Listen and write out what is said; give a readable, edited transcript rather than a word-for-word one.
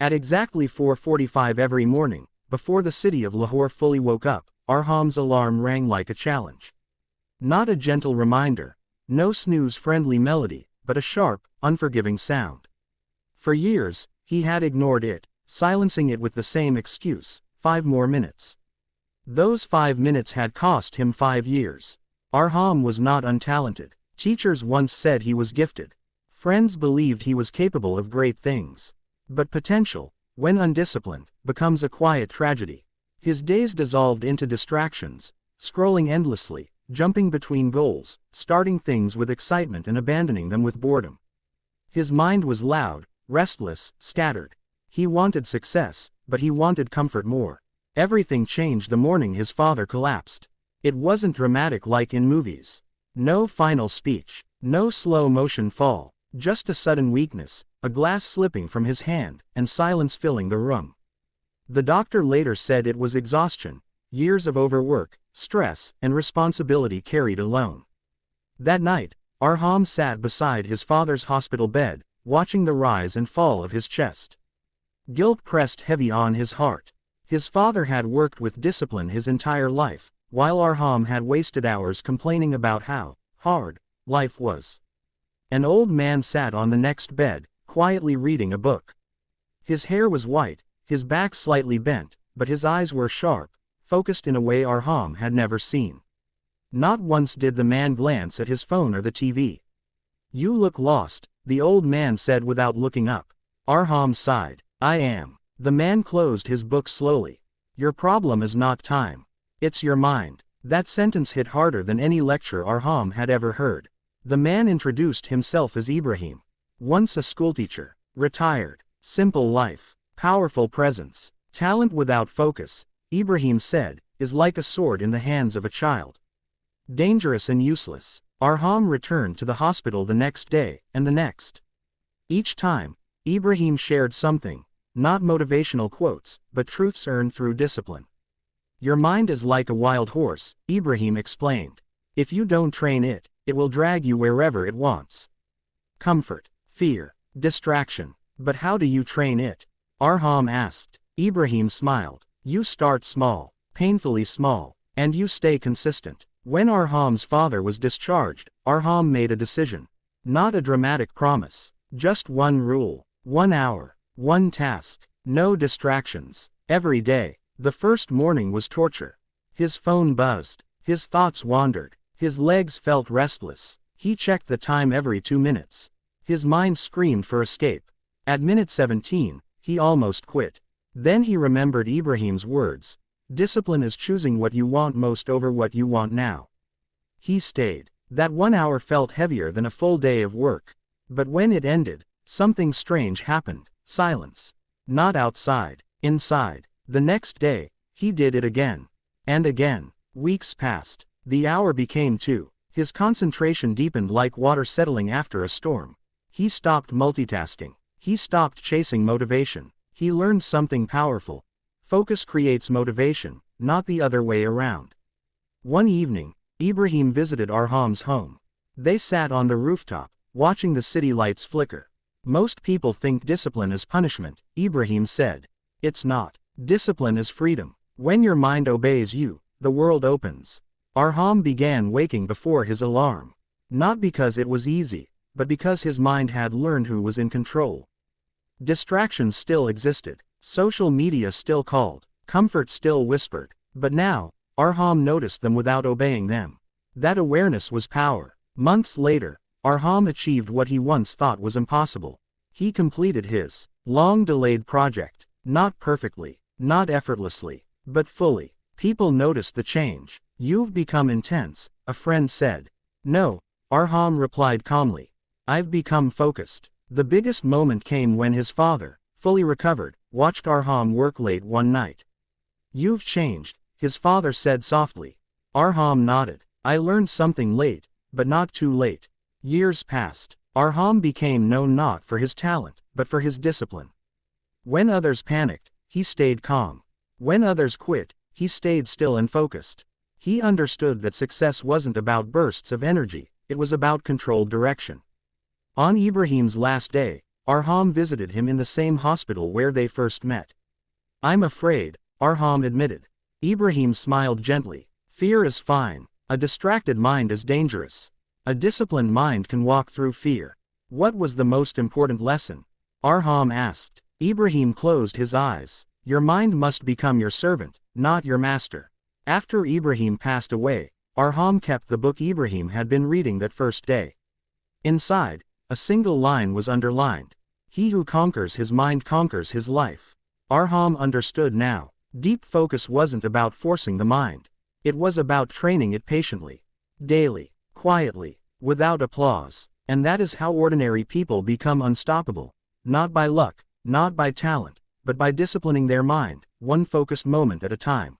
At exactly 4:45 every morning, before the city of Lahore fully woke up, Arham's alarm rang like a challenge. Not a gentle reminder, no snooze-friendly melody, but a sharp, unforgiving sound. For years, he had ignored it, silencing it with the same excuse, 5 more minutes. Those 5 minutes had cost him 5 years. Arham was not untalented. Teachers once said he was gifted. Friends believed he was capable of great things. But potential, when undisciplined, becomes a quiet tragedy. His days dissolved into distractions, scrolling endlessly, jumping between goals, starting things with excitement and abandoning them with boredom. His mind was loud, restless, scattered. He wanted success, but he wanted comfort more. Everything changed the morning his father collapsed. It wasn't dramatic like in movies. No final speech, no slow-motion fall, just a sudden weakness, a glass slipping from his hand, and silence filling the room. The doctor later said it was exhaustion, years of overwork, stress, and responsibility carried alone. That night, Arham sat beside his father's hospital bed, watching the rise and fall of his chest. Guilt pressed heavy on his heart. His father had worked with discipline his entire life, while Arham had wasted hours complaining about how hard life was. An old man sat on the next bed, quietly reading a book. His hair was white, his back slightly bent, but his eyes were sharp, focused in a way Arham had never seen. Not once did the man glance at his phone or the TV. "You look lost," the old man said without looking up. Arham sighed. "I am." The man closed his book slowly. "Your problem is not time. It's your mind." That sentence hit harder than any lecture Arham had ever heard. The man introduced himself as Ibrahim. Once a schoolteacher. Retired. Simple life. Powerful presence. Talent without focus, Ibrahim said, is like a sword in the hands of a child. Dangerous and useless. Arham returned to the hospital the next day, and the next. Each time, Ibrahim shared something, not motivational quotes, but truths earned through discipline. "Your mind is like a wild horse," Ibrahim explained. "If you don't train it, it will drag you wherever it wants. Comfort, fear, distraction. But how do you train it?" Arham asked. Ibrahim smiled. "You start small, painfully small, and you stay consistent." When Arham's father was discharged, Arham made a decision. Not a dramatic promise. Just one rule. 1 hour. One task. No distractions. Every day. The first morning was torture. His phone buzzed. His thoughts wandered. His legs felt restless. He checked the time every 2 minutes. His mind screamed for escape. At minute 17, he almost quit. Then he remembered Ibrahim's words. "Discipline is choosing what you want most over what you want now." He stayed. That 1 hour felt heavier than a full day of work. But when it ended, something strange happened. Silence. Not outside. Inside. The next day, he did it again. And again. Weeks passed. The hour became 2. His concentration deepened like water settling after a storm. He stopped multitasking. He stopped chasing motivation. He learned something powerful. Focus creates motivation, not the other way around. One evening, Ibrahim visited Arham's home. They sat on the rooftop, watching the city lights flicker. "Most people think discipline is punishment," Ibrahim said. "It's not. Discipline is freedom. When your mind obeys you, the world opens." Arham began waking before his alarm. Not because it was easy, but because his mind had learned who was in control. Distractions still existed. Social media still called. Comfort still whispered. But now, Arham noticed them without obeying them. That awareness was power. Months later, Arham achieved what he once thought was impossible. He completed his long-delayed project. Not perfectly, not effortlessly, but fully. People noticed the change. "You've become intense," a friend said. "No," Arham replied calmly. "I've become focused." The biggest moment came when his father, fully recovered, watched Arham work late one night. "You've changed," his father said softly. Arham nodded. "I learned something late, but not too late." Years passed. Arham became known not for his talent, but for his discipline. When others panicked, he stayed calm. When others quit, he stayed still and focused. He understood that success wasn't about bursts of energy, it was about controlled direction. On Ibrahim's last day, Arham visited him in the same hospital where they first met. "I'm afraid," Arham admitted. Ibrahim smiled gently. "Fear is fine. A distracted mind is dangerous. A disciplined mind can walk through fear." "What was the most important lesson?" Arham asked. Ibrahim closed his eyes. "Your mind must become your servant, not your master." After Ibrahim passed away, Arham kept the book Ibrahim had been reading that first day. Inside, a single line was underlined. "He who conquers his mind conquers his life." Arham understood now. Deep focus wasn't about forcing the mind. It was about training it patiently, daily, quietly, without applause. And that is how ordinary people become unstoppable. Not by luck, not by talent, but by disciplining their mind, one focused moment at a time.